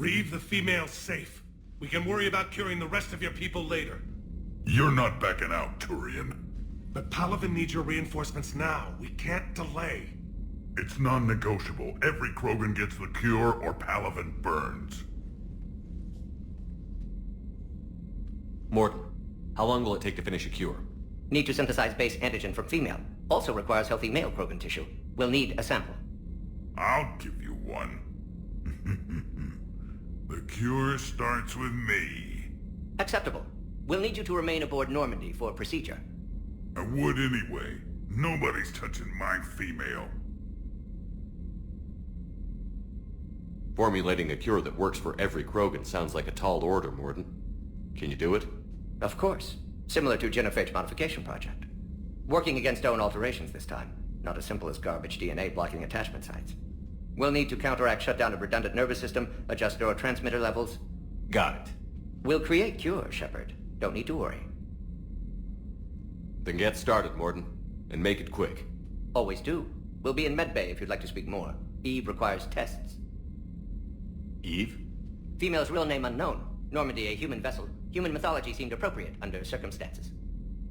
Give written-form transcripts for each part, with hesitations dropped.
Reeve the female's safe. We can worry about curing the rest of your people later. You're not backing out, Turian. But Palaven needs your reinforcements now. We can't delay. It's non-negotiable. Every Krogan gets the cure or Palaven burns. Morton, how long will it take to finish a cure? Need to synthesize base antigen from female. Also requires healthy male Krogan tissue. We'll need a sample. I'll give you one. The cure starts with me. Acceptable. We'll need you to remain aboard Normandy for procedure. I would anyway. Nobody's touching my female. Formulating a cure that works for every Krogan sounds like a tall order, Morton. Can you do it? Of course. Similar to Genophage modification project. Working against own alterations this time. Not as simple as garbage DNA blocking attachment sites. We'll need to counteract shutdown of redundant nervous system, adjust neurotransmitter levels. Got it. We'll create cure, Shepard. Don't need to worry. Then get started, Morton. And make it quick. Always do. We'll be in medbay if you'd like to speak more. Eve requires tests. Eve? Female's real name unknown. Normandy a human vessel. Human mythology seemed appropriate under circumstances.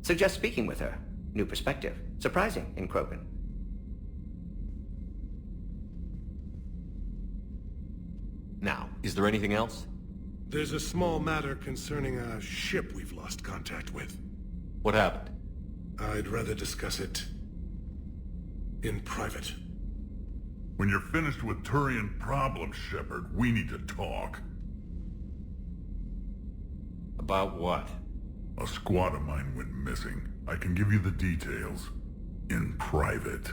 Suggest speaking with her. New perspective. Surprising in Krogan. Now, is there anything else? There's a small matter concerning a ship we've lost contact with. What happened? I'd rather discuss it in private. When you're finished with Turian problems, Shepard, we need to talk. About what? A squad of mine went missing. I can give you the details. In private.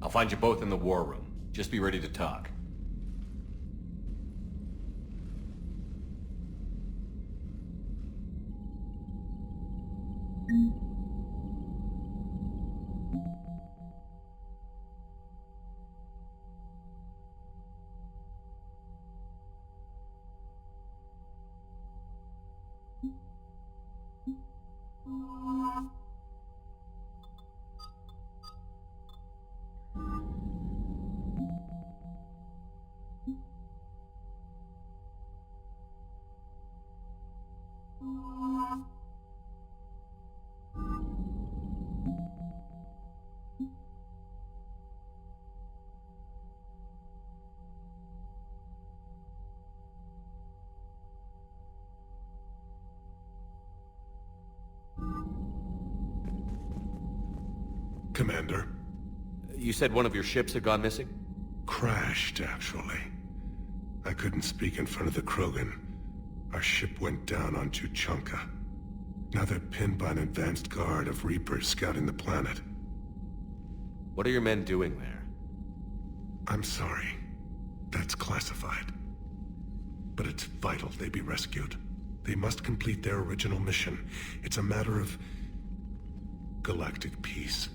I'll find you both in the war room. Just be ready to talk. Commander. You said one of your ships had gone missing? Crashed, actually. I couldn't speak in front of the Krogan. Our ship went down on Tuchanka. Now they're pinned by an advanced guard of Reapers scouting the planet. What are your men doing there? I'm sorry. That's classified. But it's vital they be rescued. They must complete their original mission. It's a matter of galactic peace.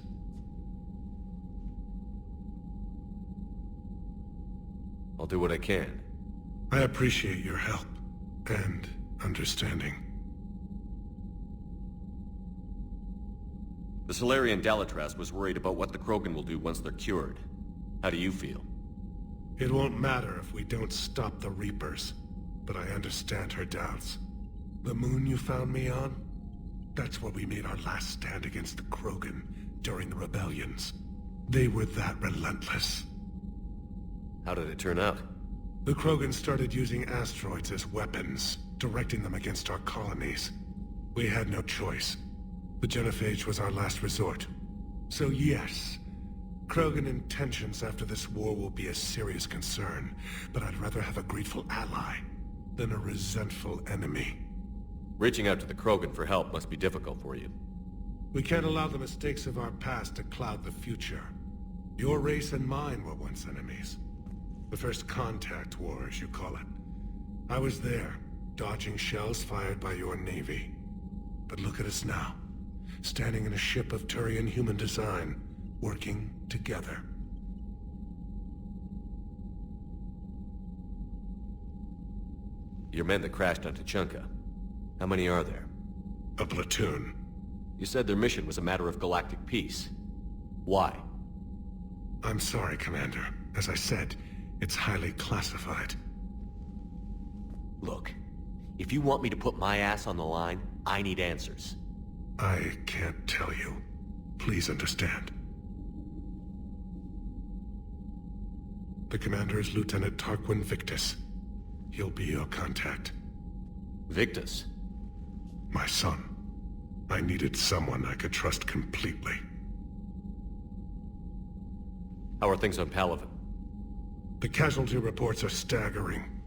I'll do what I can. I appreciate your help and understanding. The Solarian Dalatraz was worried about what the Krogan will do once they're cured. How do you feel? It won't matter if we don't stop the Reapers, but I understand her doubts. The moon you found me on? That's where we made our last stand against the Krogan during the rebellions. They were that relentless. How did it turn out? The Krogan started using asteroids as weapons, directing them against our colonies. We had no choice. The Genophage was our last resort. So yes, Krogan intentions after this war will be a serious concern, but I'd rather have a grateful ally than a resentful enemy. Reaching out to the Krogan for help must be difficult for you. We can't allow the mistakes of our past to cloud the future. Your race and mine were once enemies. The first contact war, as you call it. I was there, dodging shells fired by your navy. But look at us now, standing in a ship of Turian human design, working together. Your men that crashed on Tuchanka. How many are there? A platoon. You said their mission was a matter of galactic peace. Why? I'm sorry, Commander. As I said, it's highly classified. Look, if you want me to put my ass on the line, I need answers. I can't tell you. Please understand. The commander is Lieutenant Tarquin Victus. He'll be your contact. Victus? My son. I needed someone I could trust completely. How are things on Palaven? The casualty reports are staggering.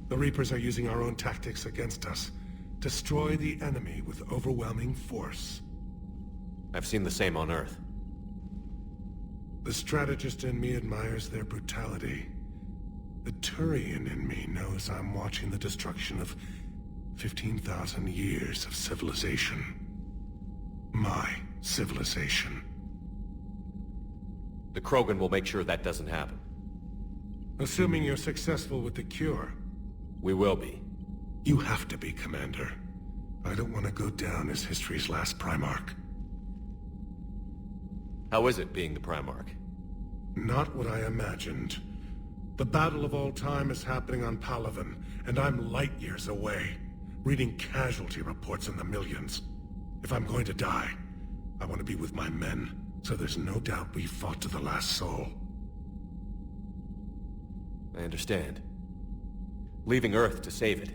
The Reapers are using our own tactics against us. Destroy the enemy with overwhelming force. I've seen the same on Earth. The strategist in me admires their brutality. The Turian in me knows I'm watching the destruction of 15,000 years of civilization. My civilization. The Krogan will make sure that doesn't happen. Assuming you're successful with the cure. We will be. You have to be, Commander. I don't want to go down as history's last Primarch. How is it being the Primarch? Not what I imagined. The battle of all time is happening on Palaven, and I'm light years away, reading casualty reports in the millions. If I'm going to die, I want to be with my men, so there's no doubt we fought to the last soul. I understand. Leaving Earth to save it.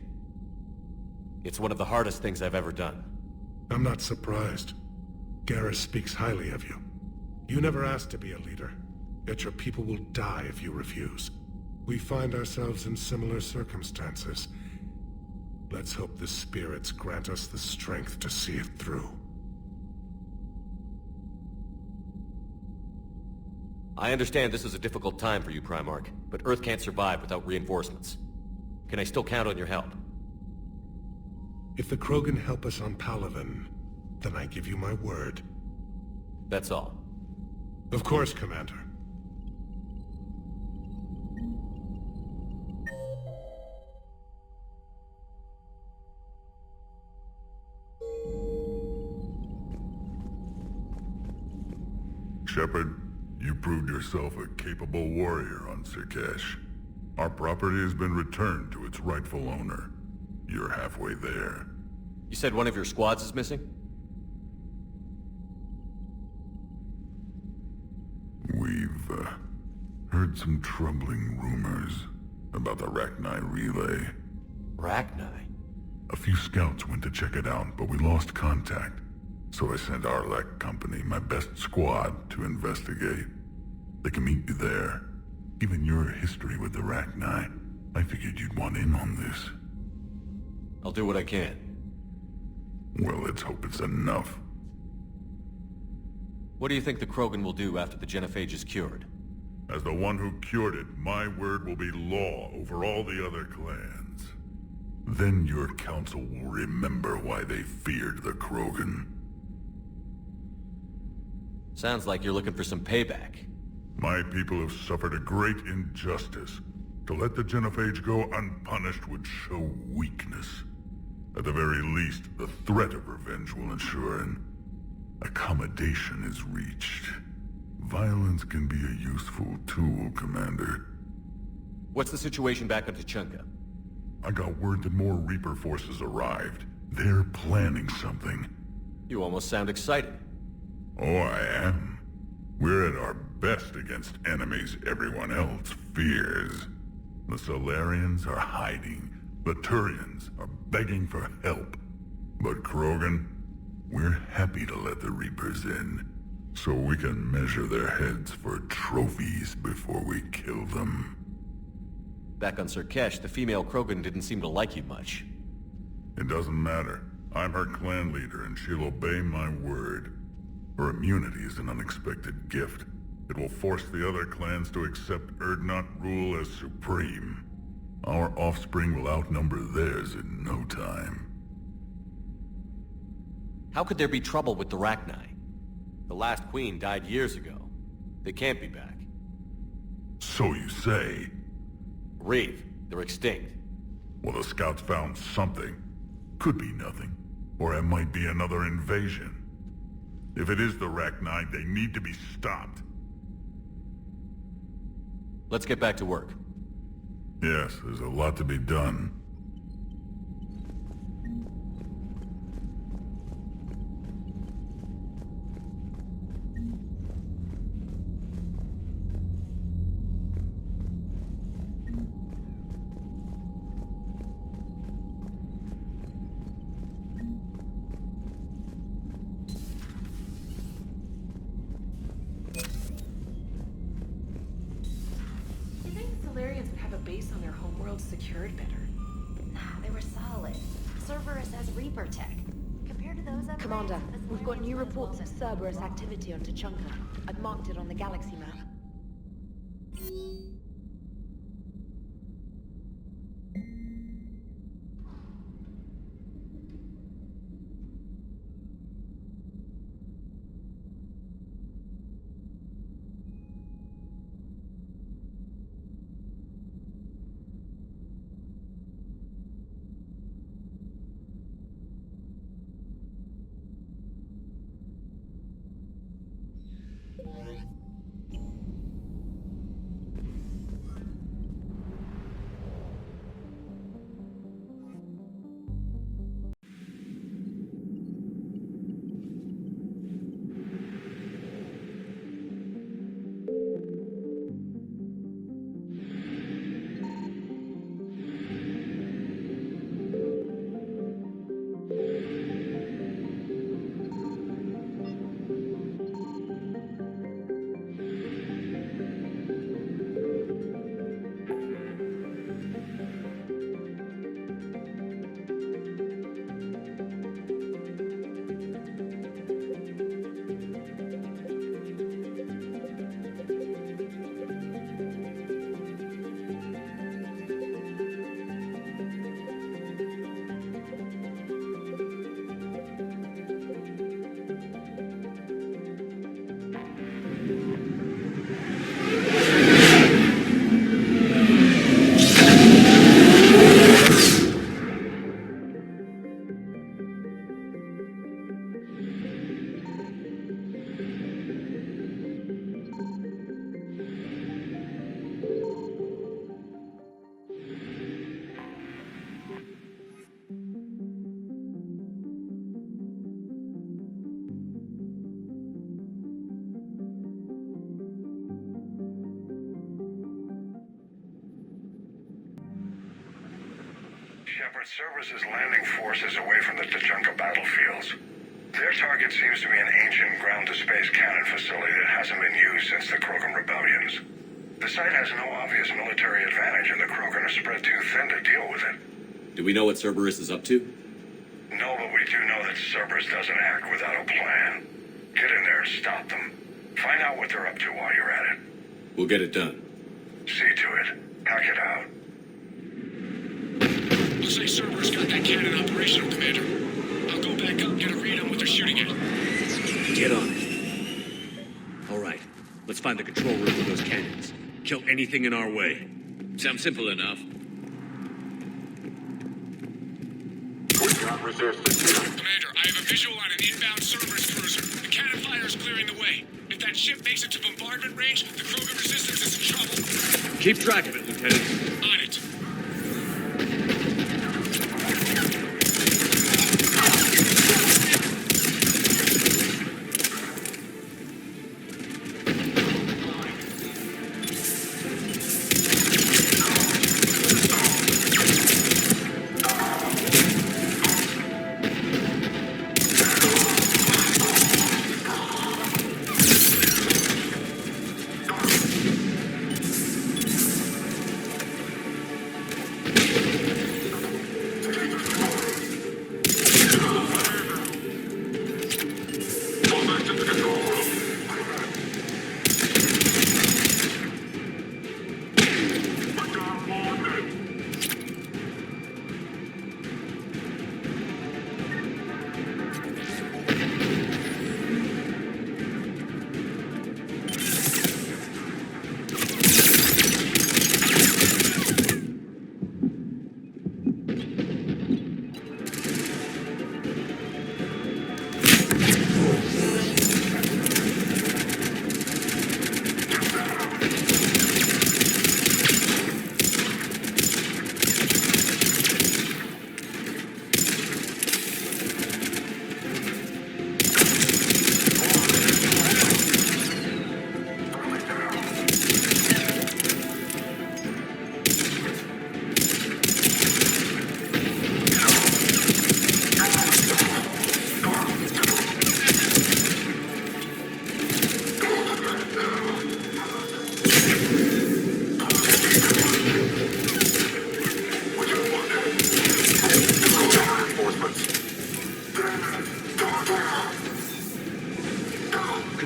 It's one of the hardest things I've ever done. I'm not surprised. Garrus speaks highly of you. You never asked to be a leader, yet your people will die if you refuse. We find ourselves in similar circumstances. Let's hope the spirits grant us the strength to see it through. I understand this is a difficult time for you, Primarch, but Earth can't survive without reinforcements. Can I still count on your help? If the Krogan help us on Palaven, then I give you my word. That's all. Of course, Commander. Shepard, you proved yourself a capable warrior on Sirkesh. Our property has been returned to its rightful owner. You're halfway there. You said one of your squads is missing? We've heard some troubling rumors about the Rachni relay. Rachni? A few scouts went to check it out, but we lost contact. So I sent Arlek Company, my best squad, to investigate. They can meet you there. Given your history with the Rachni, I figured you'd want in on this. I'll do what I can. Well, let's hope it's enough. What do you think the Krogan will do after the genophage is cured? As the one who cured it, my word will be law over all the other clans. Then your council will remember why they feared the Krogan. Sounds like you're looking for some payback. My people have suffered a great injustice. To let the genophage go unpunished would show weakness. At the very least, the threat of revenge will ensure an accommodation is reached. Violence can be a useful tool, Commander. What's the situation back on Tuchanka? I got word that more Reaper forces arrived. They're planning something. You almost sound excited. Oh, I am. We're at our best against enemies everyone else fears. The Solarians are hiding. The Turians are begging for help. But Krogan, we're happy to let the Reapers in, so we can measure their heads for trophies before we kill them. Back on Sirkesh, the female Krogan didn't seem to like you much. It doesn't matter. I'm her clan leader, and she'll obey my word. Her immunity is an unexpected gift. It will force the other clans to accept Urdnot rule as supreme. Our offspring will outnumber theirs in no time. How could there be trouble with the Rachni? The last queen died years ago. They can't be back. So you say. Reeve, they're extinct. Well, the scouts found something. Could be nothing. Or it might be another invasion. If it is the Rachni, they need to be stopped. Let's get back to work. Yes, there's a lot to be done. world's secured better. Nah, they were solid. Cerberus has Reaper tech. Compared to those other Commander, races, the we've got new Solarians reports of well- Cerberus activity on Tuchanka. I've marked it on the galaxy map. Shepard, Cerberus' landing forces away from the Tuchanka battlefields. Their target seems to be an ancient ground-to-space cannon facility that hasn't been used since the Krogan rebellions. The site has no obvious military advantage, and the Krogan are spread too thin to deal with it. Do we know what Cerberus is up to? No, but we do know that Cerberus doesn't act without a plan. Get in there and stop them. Find out what they're up to while you're at it. We'll get it done. See to it. Hack it out. Looks like Cerberus got that cannon operational, Commander. I'll go back up and get a read on what they're shooting at. Get on it. All right, let's find the control room for those cannons. Kill anything in our way. Sounds simple enough. Got resistance. Commander, I have a visual on an inbound Cerberus cruiser. The cannon fire is clearing the way. If that ship makes it to bombardment range, the Krogan resistance is in trouble. Keep track of it, Lieutenant. On it.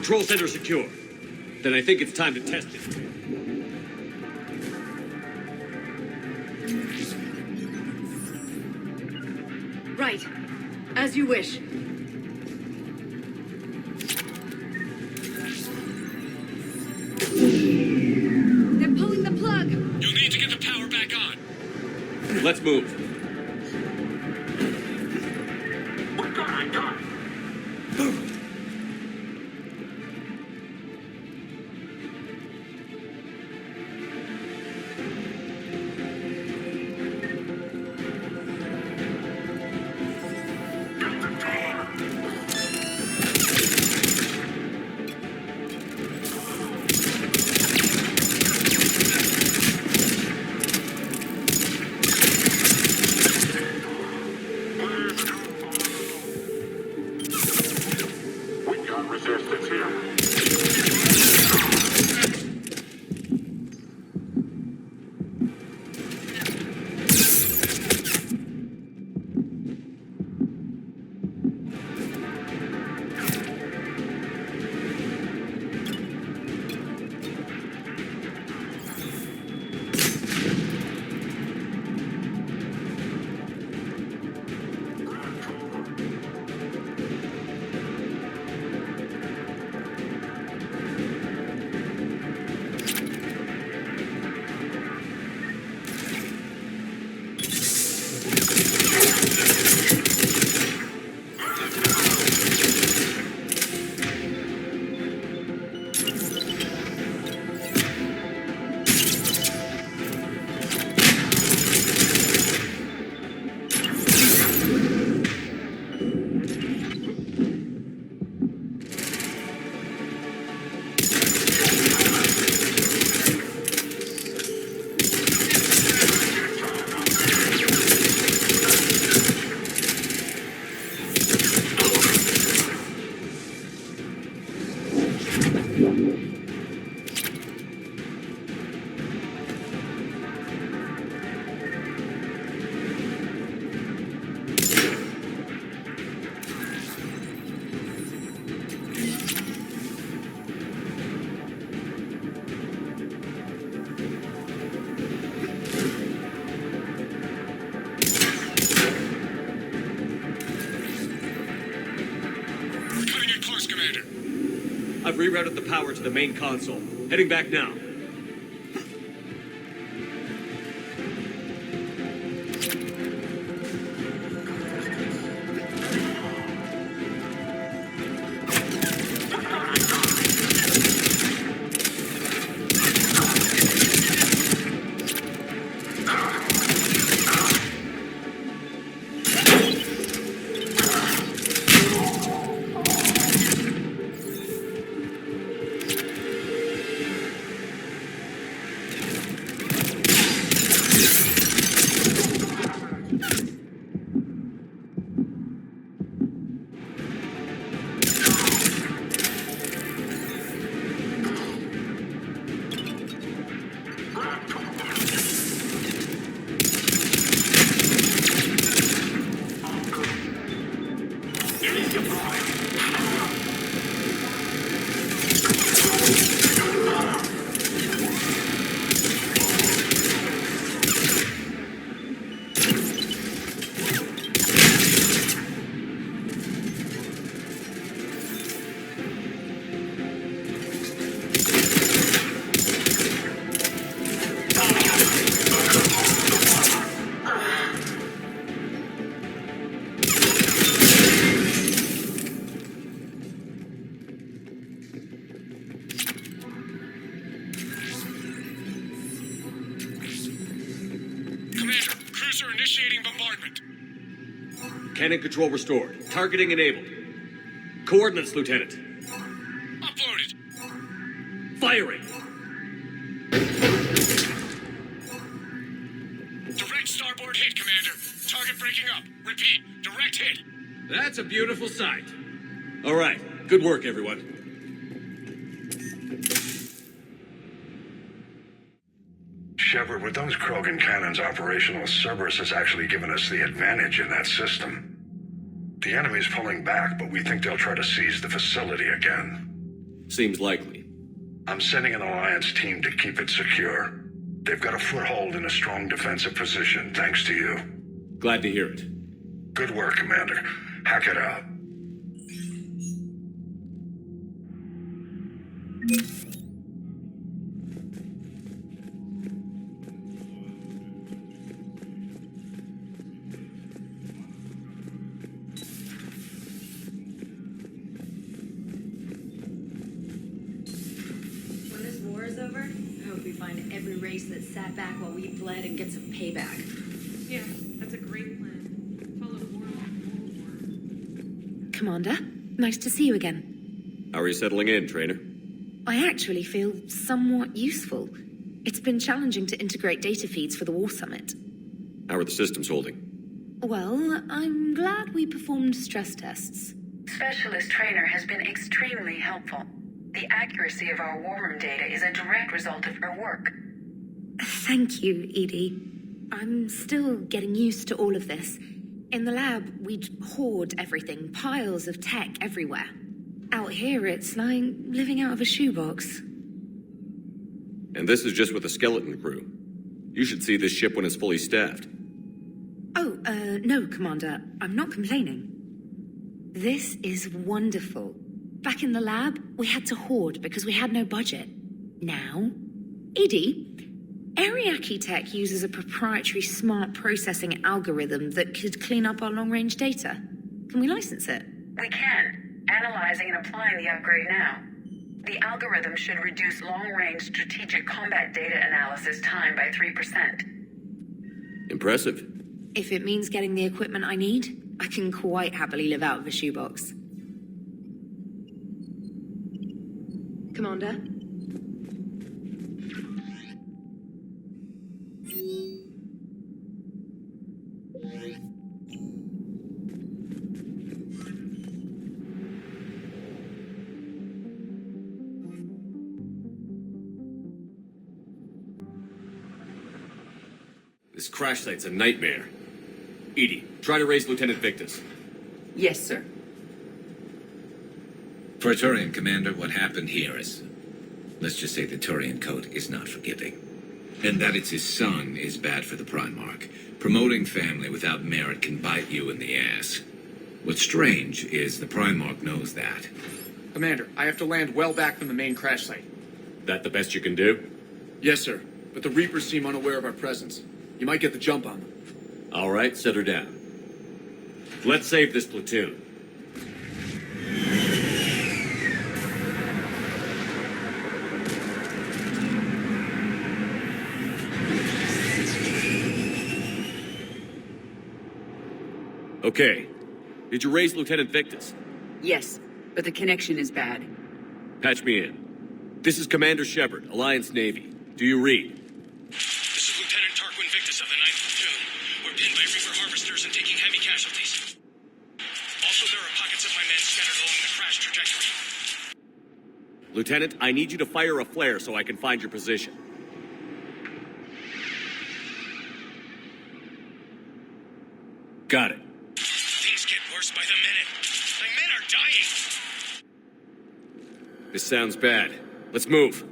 Control center secure. Then I think it's time to test it. Right. As you wish. They're pulling the plug! You'll need to get the power back on. Let's move. I've rerouted the power to the main console. Heading back now. Initiating bombardment. Cannon control restored. Targeting enabled. Coordinates, Lieutenant. Uploaded. Firing. Direct starboard hit, Commander. Target breaking up. Repeat. Direct hit. That's a beautiful sight. All right. Good work, everyone. Shepard, with those Krogan cannons operational, Cerberus has actually given us the advantage in that system. The enemy's pulling back, but we think they'll try to seize the facility again. Seems likely. I'm sending an Alliance team to keep it secure. They've got a foothold in a strong defensive position, thanks to you. Glad to hear it. Good work, Commander. Hack it out. When this war is over, I hope we find every race that sat back while we bled and get some payback. Yeah, that's a great plan. Follow war like war. Commander, nice to see you again. How are you settling in, Trainer? I actually feel somewhat useful. It's been challenging to integrate data feeds for the War Summit. How are the systems holding? Well, I'm glad we performed stress tests. Specialist Trainer has been extremely helpful. The accuracy of our war room data is a direct result of her work. Thank you, Edie. I'm still getting used to all of this. In the lab, we'd hoard everything, piles of tech everywhere. Out here, it's like living out of a shoebox. And this is just with a skeleton crew. You should see this ship when it's fully staffed. Oh, no, Commander. I'm not complaining. This is wonderful. Back in the lab, we had to hoard because we had no budget. Now, Edie, Ariake Tech uses a proprietary smart processing algorithm that could clean up our long-range data. Can we license it? We can, analyzing and applying the upgrade now. The algorithm should reduce long-range strategic combat data analysis time by 3%. Impressive. If it means getting the equipment I need, I can quite happily live out of a shoebox. Commander? This crash site's a nightmare. Edie, try to raise Lieutenant Victus. Yes, sir. For a Turian commander, what happened here is... let's just say the Turian code is not forgiving. And that it's his son is bad for the Primarch. Promoting family without merit can bite you in the ass. What's strange is the Primarch knows that. Commander, I have to land well back from the main crash site. That the best you can do? Yes, sir. But the Reapers seem unaware of our presence. You might get the jump on them. All right, set her down. Let's save this platoon. Okay. Did you raise Lieutenant Victus? Yes, but the connection is bad. Patch me in. This is Commander Shepard, Alliance Navy. Do you read? This is Lieutenant Tarquin Victus of the 9th Platoon. We're pinned by Reaper harvesters and taking heavy casualties. Also, there are pockets of my men scattered along the crash trajectory. Lieutenant, I need you to fire a flare so I can find your position. Got it. Things get worse by the minute. My men are dying! This sounds bad. Let's move.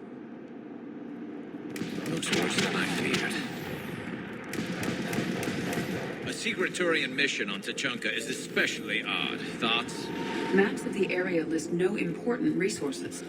Looks worse than I feared. A secret Turian mission on Tachanka is especially odd. Thoughts? Maps of the area list no important resources.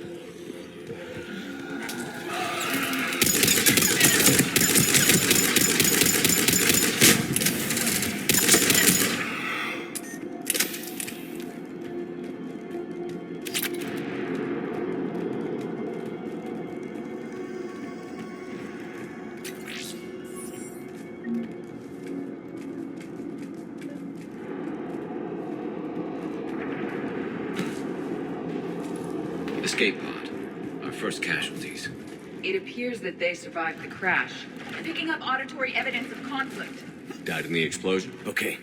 Escape pod. Our first casualties. It appears that they survived the crash. Picking up auditory evidence of conflict. Died in the explosion? Okay.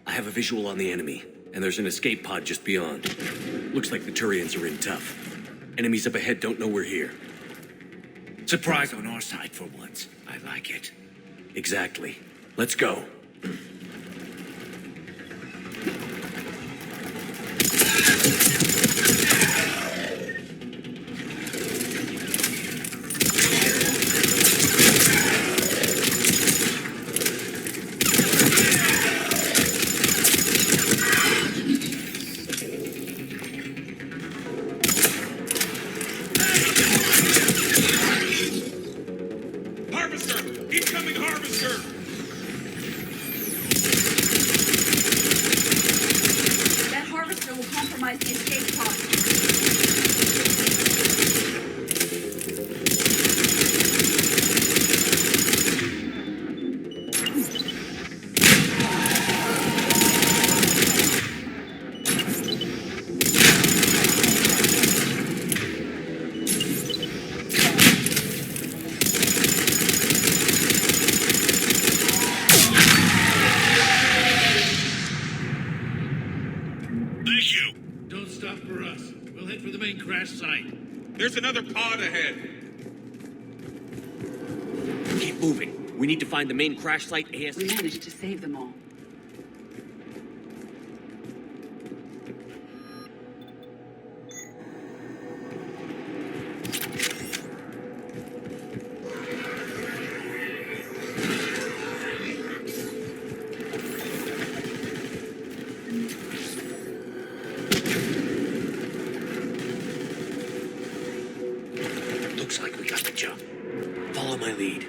I have a visual on the enemy, and there's an escape pod just beyond. Looks like the Turians are in tough. Enemies up ahead don't know we're here. Surprise on our side for once. I like it. Exactly. Let's go. head for the main crash site. There's another pod ahead. Keep moving. We need to find the main crash site ASAP. We managed to save them all. Looks like we got the jump. Follow my lead.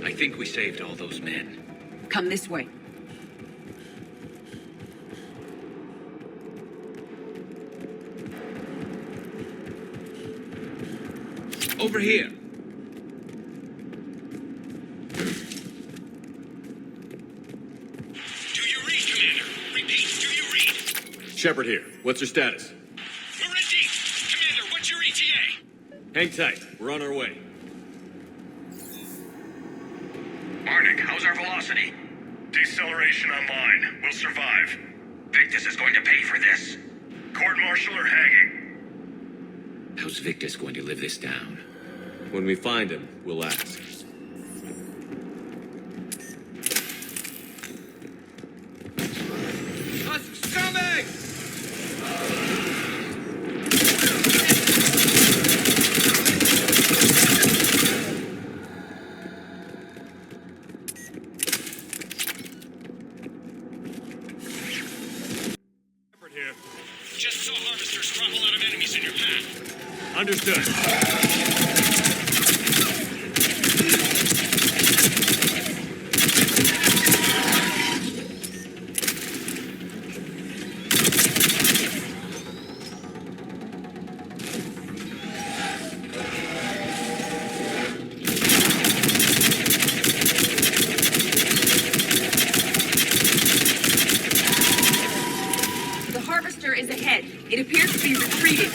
I think we saved all those men. Come this way. Over here. Do you read, Commander? Repeat, do you read? Shepard here. What's your status? We're in deep. Commander, what's your ETA? Hang tight. We're on our way. Marnik, how's our velocity? Deceleration online. We'll survive. Victus is going to pay for this. Court-martial or hanging? How's Victus going to live this down? When we find him, we'll ask. Just saw harvesters drop a lot of enemies in your path. Understood. The harvester is ahead. It appears to be retreating.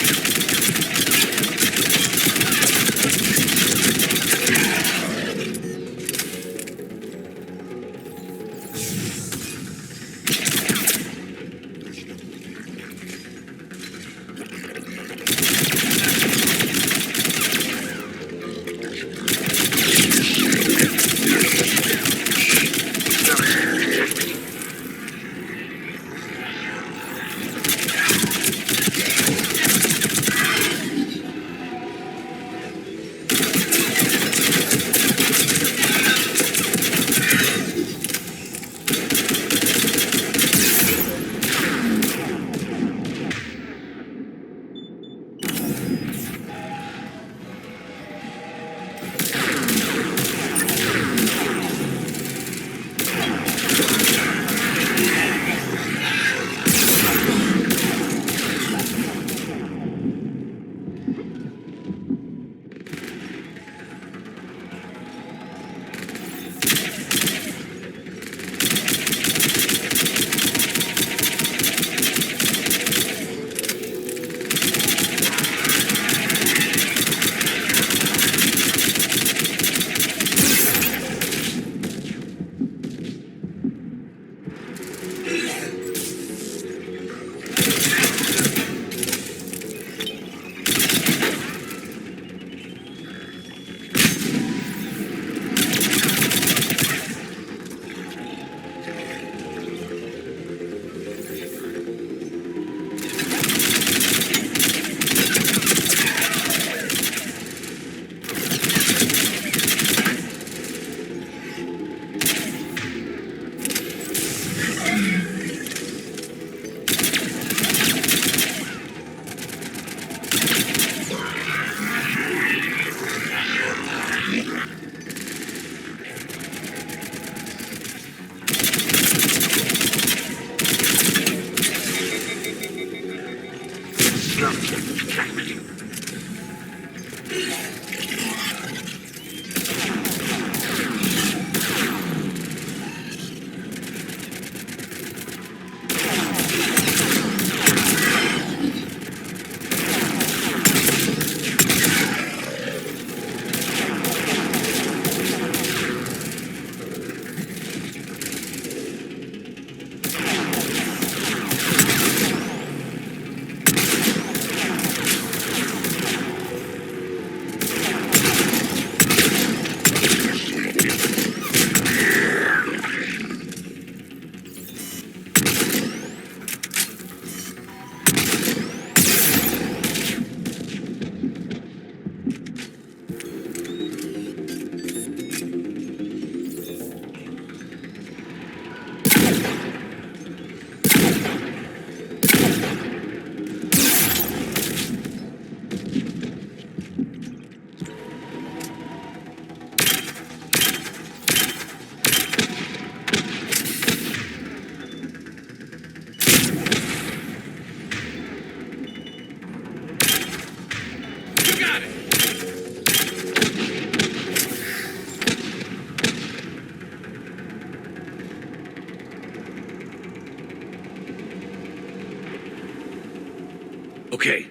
Okay,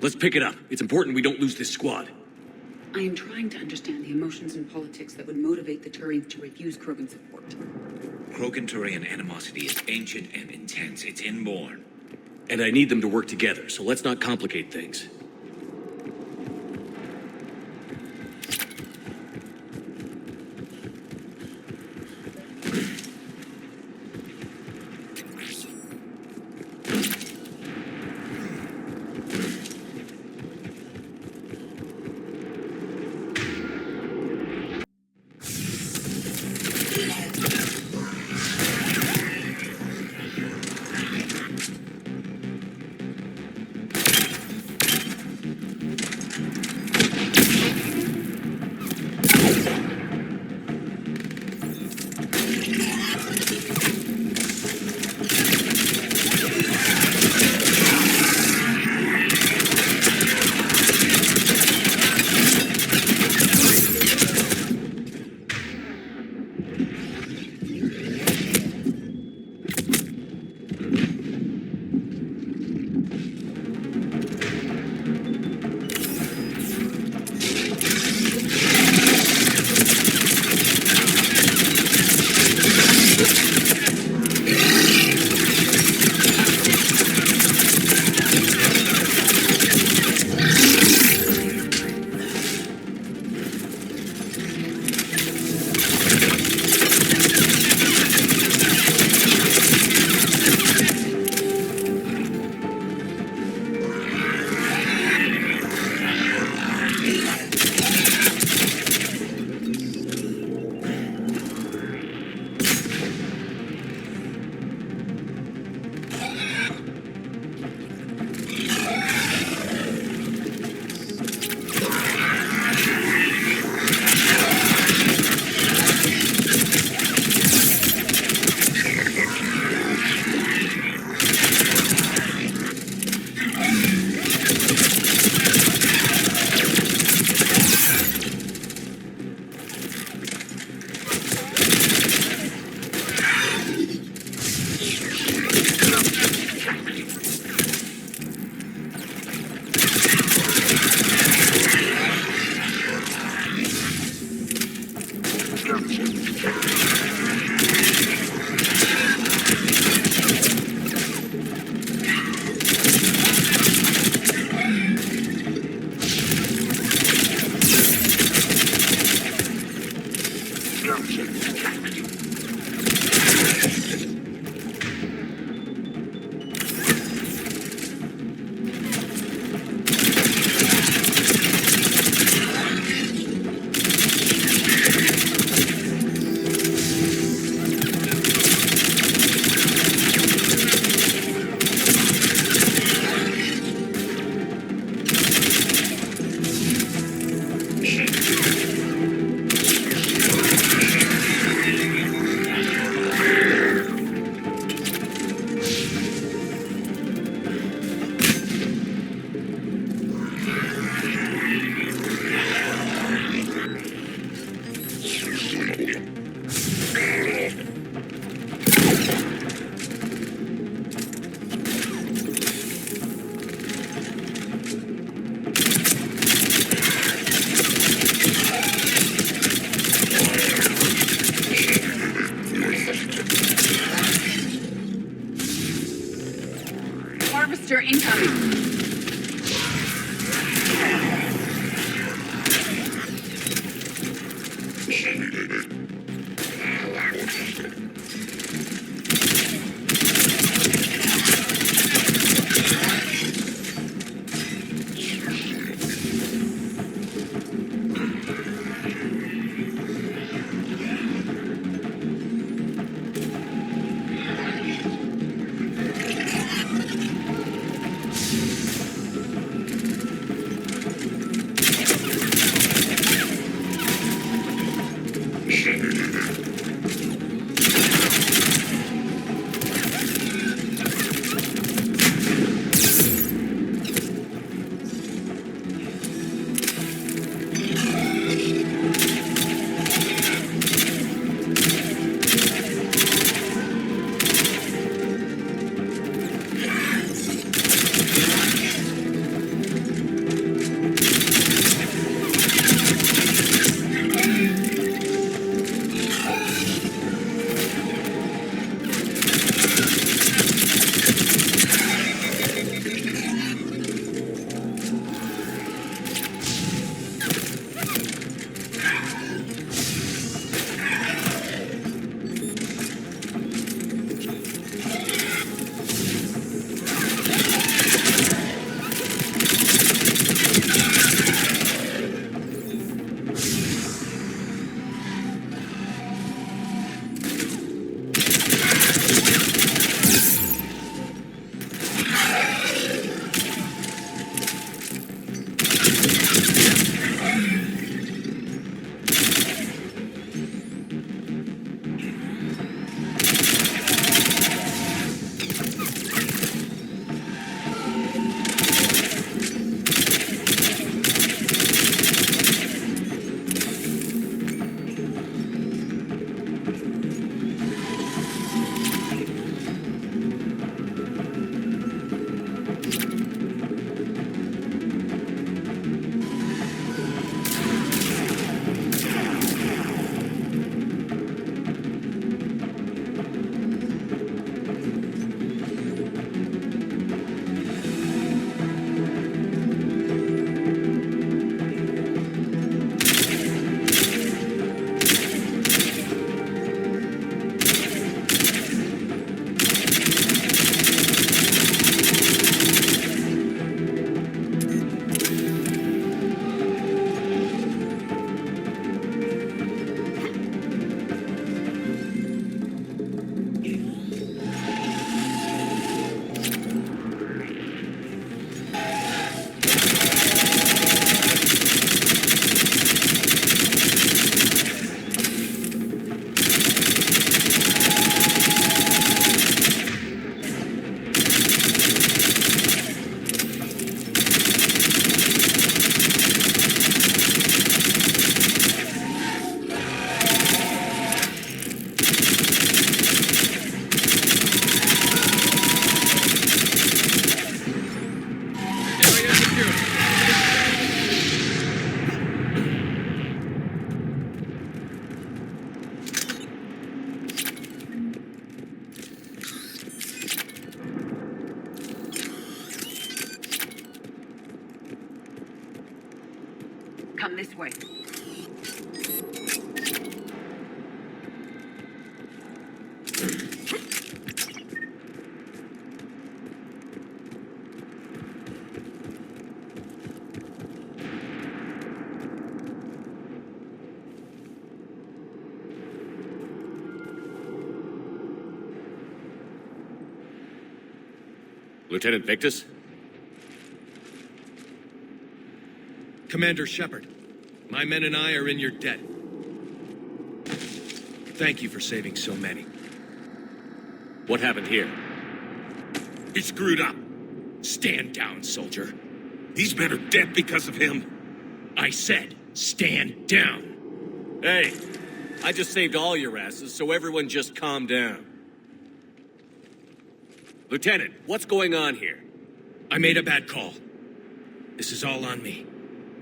let's pick it up. It's important we don't lose this squad. I am trying to understand the emotions and politics that would motivate the Turians to refuse Krogan support. Krogan-Turian animosity is ancient and intense. It's inborn. And I need them to work together, so let's not complicate things. Come this way. Lieutenant Victus? Commander Shepard, my men and I are in your debt. Thank you for saving so many. What happened here? He screwed up. Stand down, soldier. These men are dead because of him. I said, stand down. Hey, I just saved all your asses, so everyone just calm down. Lieutenant, what's going on here? I made a bad call. This is all on me.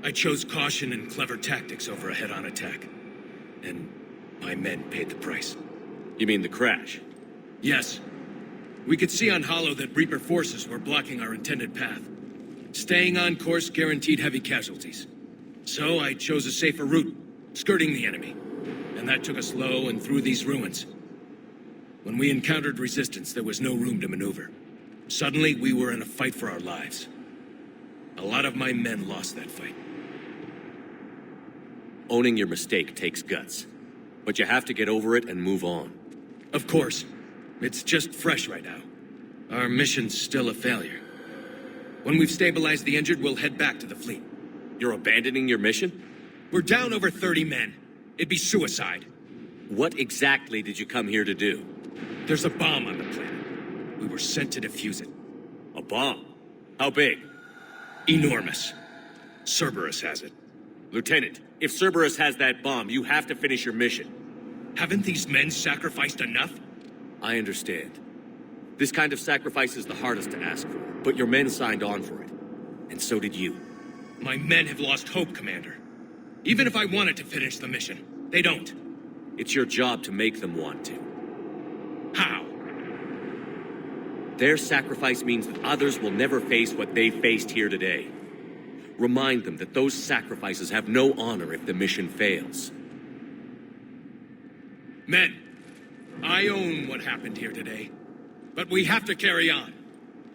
I chose caution and clever tactics over a head-on attack. And my men paid the price. You mean the crash? Yes. We could see on Hollow that Reaper forces were blocking our intended path. Staying on course guaranteed heavy casualties. So I chose a safer route, skirting the enemy. And that took us low and through these ruins. When we encountered resistance, there was no room to maneuver. Suddenly, we were in a fight for our lives. A lot of my men lost that fight. Owning your mistake takes guts. But you have to get over it and move on. Of course. It's just fresh right now. Our mission's still a failure. When we've stabilized the injured, we'll head back to the fleet. You're abandoning your mission? We're down over 30 men. It'd be suicide. What exactly did you come here to do? There's a bomb on the planet. We were sent to defuse it. A bomb? How big? Enormous. Cerberus has it. Lieutenant, if Cerberus has that bomb, you have to finish your mission. Haven't these men sacrificed enough? I understand. This kind of sacrifice is the hardest to ask for, but your men signed on for it. And so did you. My men have lost hope, Commander. Even if I wanted to finish the mission, they don't. It's your job to make them want to. How? Their sacrifice means that others will never face what they faced here today. Remind them that those sacrifices have no honor if the mission fails. Men, I own what happened here today. But we have to carry on.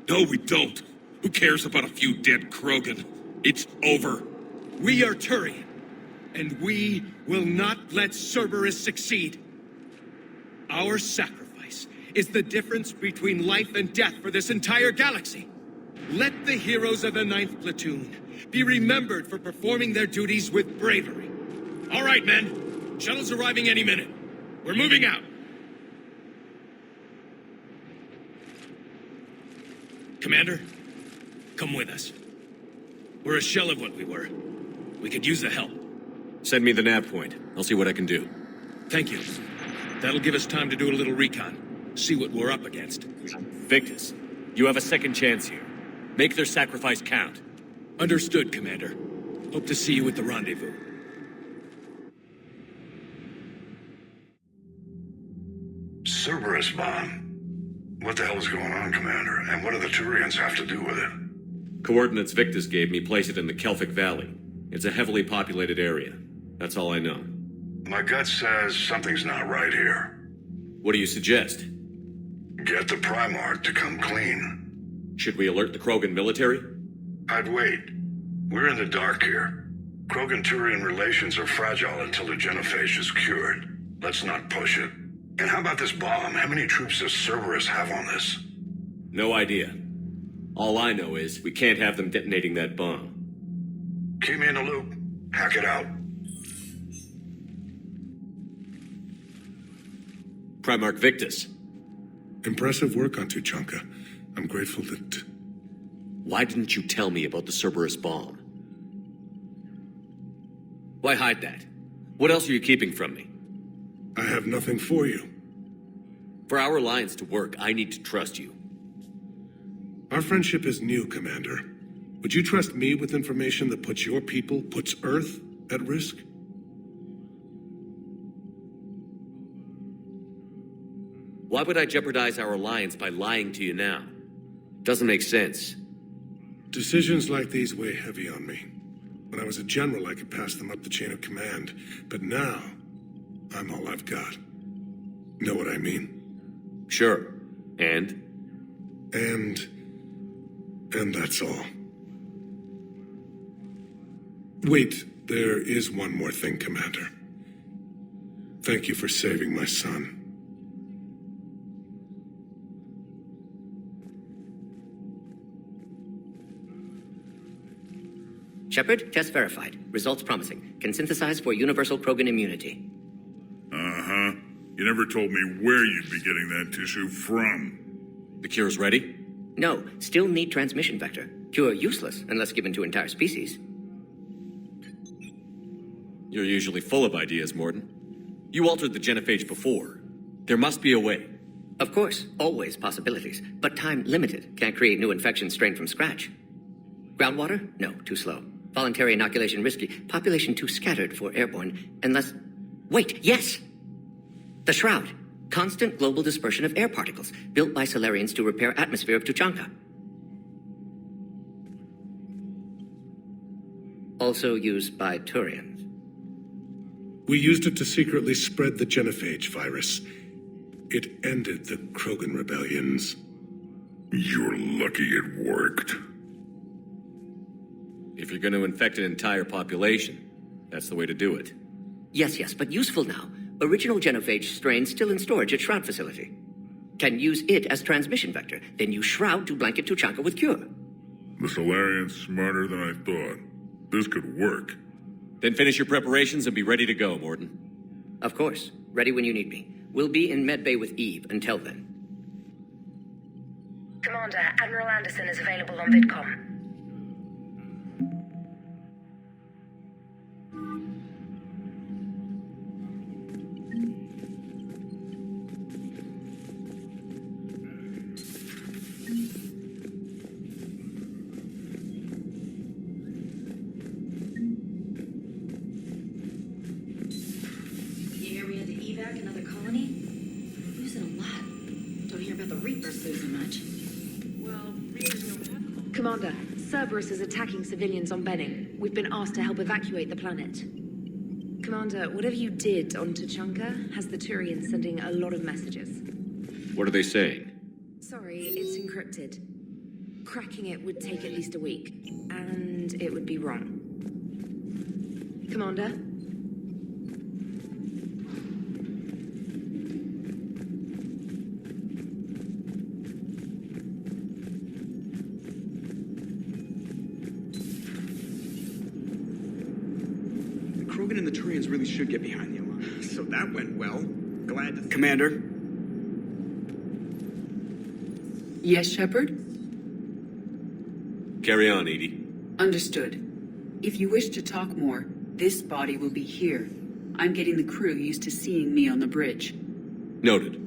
No, we don't. Who cares about a few dead Krogan? It's over. We are Turian, and we will not let Cerberus succeed. Our sacrifice is the difference between life and death for this entire galaxy. Let the heroes of the 9th Platoon be remembered for performing their duties with bravery. All right, men. Shuttle's arriving any minute. We're moving out. Commander, come with us. We're a shell of what we were. We could use the help. Send me the nav point. I'll see what I can do. Thank you. That'll give us time to do a little recon. See what we're up against. Victus, you have a second chance here. Make their sacrifice count. Understood, Commander. Hope to see you at the rendezvous. Cerberus bomb. What the hell is going on, Commander? And what do the Turians have to do with it? Coordinates Victus gave me place it in the Kelphic Valley. It's a heavily populated area. That's all I know. My gut says something's not right here. What do you suggest? Get the Primarch to come clean. Should we alert the Krogan military? I'd wait. We're in the dark here. Krogan-Turian relations are fragile until the genophage is cured. Let's not push it. And how about this bomb? How many troops does Cerberus have on this? No idea. All I know is we can't have them detonating that bomb. Keep me in the loop. Hack it out. Primarch Victus. Impressive work on Tuchanka. I'm grateful that... Why didn't you tell me about the Cerberus bomb? Why hide that? What else are you keeping from me? I have nothing for you. For our alliance to work, I need to trust you. Our friendship is new, Commander. Would you trust me with information that puts your people, puts Earth, at risk? Why would I jeopardize our alliance by lying to you now? Doesn't make sense. Decisions like these weigh heavy on me. When I was a general, I could pass them up the chain of command. But now, I'm all I've got. Know what I mean? Sure. And that's all. Wait, there is one more thing, Commander. Thank you for saving my son. Shepard, test verified. Results promising. Can synthesize for universal Krogan immunity. Uh-huh. You never told me where you'd be getting that tissue from. The cure's ready? No, still need transmission vector. Cure useless unless given to entire species. You're usually full of ideas, Morden. You altered the genophage before. There must be a way. Of course, always possibilities, but time limited. Can't create new infection strain from scratch. Groundwater? No, too slow. Voluntary inoculation risky. Population too scattered for airborne. Unless... Wait, yes! The Shroud. Constant global dispersion of air particles, built by Solarians to repair atmosphere of Tuchanka. Also used by Turians. We used it to secretly spread the genophage virus. It ended the Krogan rebellions. You're lucky it worked. If you're going to infect an entire population, that's the way to do it. Yes, but useful now. Original genophage strain still in storage at Shroud facility. Can use it as transmission vector, then use Shroud to blanket Tuchanka with cure. The Solarian's smarter than I thought. This could work. Then finish your preparations and be ready to go, Morden. Of course. Ready when you need me. We'll be in medbay with Eve until then. Commander, Admiral Anderson is available on VidCom. Commander, Cerberus is attacking civilians on Benning. We've been asked to help evacuate the planet. Commander, whatever you did on Tuchanka has the Turians sending a lot of messages. What are they saying? Sorry, it's encrypted. Cracking it would take at least a week, and it would be wrong. Commander? Krogan and the Turians really should get behind the alarm. So that went well. Glad to... Commander? Yes, Shepard? Carry on, Edie. Understood. If you wish to talk more, this body will be here. I'm getting the crew used to seeing me on the bridge. Noted.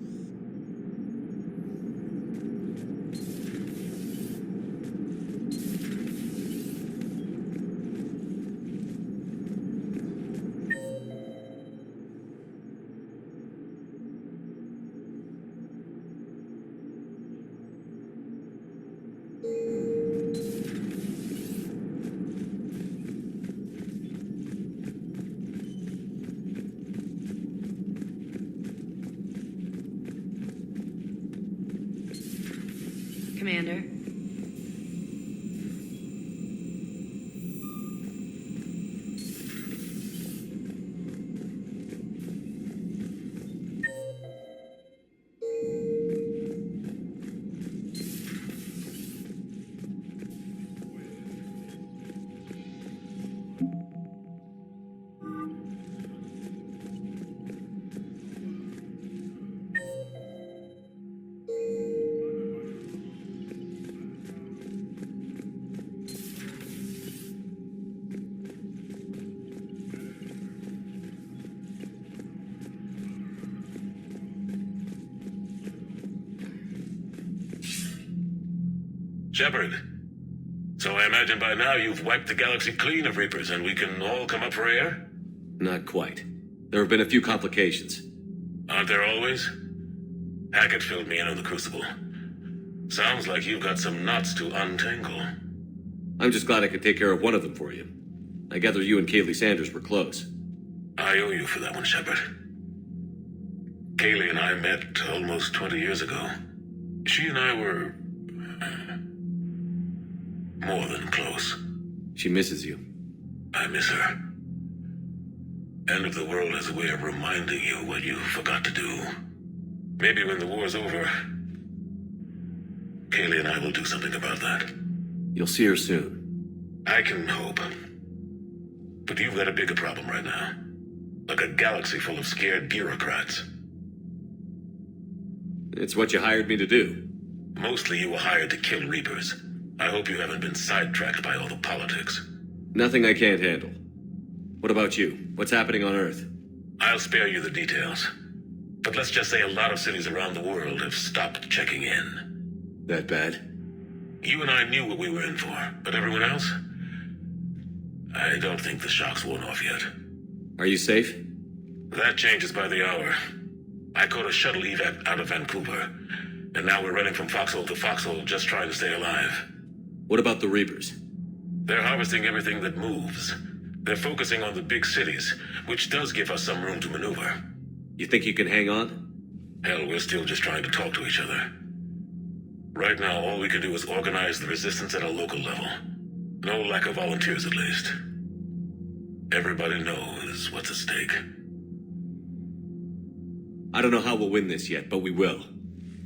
Commander. Shepard, so I imagine by now you've wiped the galaxy clean of Reapers and we can all come up for air? Not quite. There have been a few complications. Aren't there always? Hackett filled me in on the Crucible. Sounds like you've got some knots to untangle. I'm just glad I could take care of one of them for you. I gather you and Kaylee Sanders were close. I owe you for that one, Shepard. Kaylee and I met almost 20 years ago. She and I were... more than close. She misses you. I miss her. End of the world has a way of reminding you what you forgot to do. Maybe when the war's over, Kaylee and I will do something about that. You'll see her soon. I can hope. But you've got a bigger problem right now. Like a galaxy full of scared bureaucrats. It's what you hired me to do. Mostly you were hired to kill Reapers. I hope you haven't been sidetracked by all the politics. Nothing I can't handle. What about you? What's happening on Earth? I'll spare you the details. But let's just say a lot of cities around the world have stopped checking in. That bad? You and I knew what we were in for, but everyone else? I don't think the shock's worn off yet. Are you safe? That changes by the hour. I caught a shuttle evac out of Vancouver, and now we're running from foxhole to foxhole just trying to stay alive. What about the Reapers? They're harvesting everything that moves. They're focusing on the big cities, which does give us some room to maneuver. You think you can hang on? Hell, we're still just trying to talk to each other. Right now, all we can do is organize the resistance at a local level. No lack of volunteers, at least. Everybody knows what's at stake. I don't know how we'll win this yet, but we will.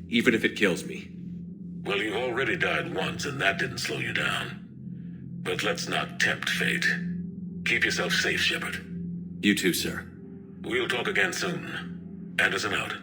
Even if it kills me. Well, you already died once, and that didn't slow you down. But let's not tempt fate. Keep yourself safe, Shepard. You too, sir. We'll talk again soon. Anderson out.